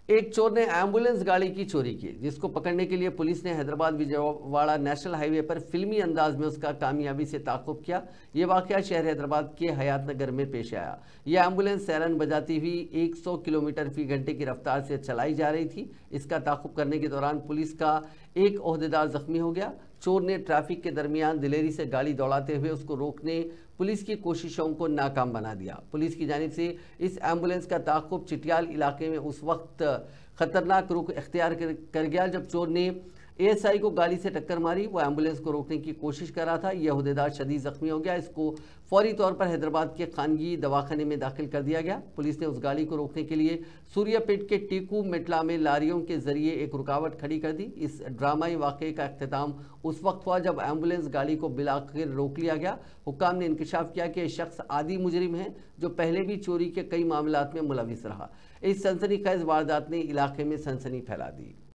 एक चोर ने एम्बुलेंस गाड़ी की चोरी की, जिसको पकड़ने के लिए पुलिस ने हैदराबाद विजयवाड़ा नेशनल हाईवे पर फिल्मी अंदाज में उसका कामयाबी से ताक़ुब किया। यह वाकया शहर हैदराबाद के हयात नगर में पेश आया। यह एम्बुलेंस सायरन बजाती हुई 100 किलोमीटर फी घंटे की रफ्तार से चलाई जा रही थी। इसका ताक़ुब करने के दौरान पुलिस का एक ओहदेदार जख्मी हो गया। चोर ने ट्रैफिक के दरमियान दिलेरी से गाड़ी दौड़ाते हुए उसको रोकने पुलिस की कोशिशों को नाकाम बना दिया। पुलिस की जानिब से इस एम्बुलेंस का ताक़ुब चिटियाल इलाके में उस वक्त खतरनाक रुख इख्तियार कर गया जब चोर ने एएसआई को गाड़ी से टक्कर मारी। वो एम्बुलेंस को रोकने की कोशिश कर रहा था। यह ओहदेदार शदीद जख्मी हो गया। इसको फौरी तौर पर हैदराबाद के खानगी दवाखाने में दाखिल कर दिया गया। पुलिस ने उस गाड़ी को रोकने के लिए सूर्यापेट के टीकू मेटला में लारियों के जरिए एक रुकावट खड़ी कर दी। इस ड्रामाई वाक़े का अख्तिताम उस वक्त हुआ जब एम्बुलेंस गाड़ी को बिलाकर रोक लिया गया। हुक्काम ने इंकशाफ किया कि यह शख्स आदी मुजरिम है जो पहले भी चोरी के कई मामलात में मुलविस रहा। इस सनसनीखेज वारदात ने इलाके में सनसनी फैला दी।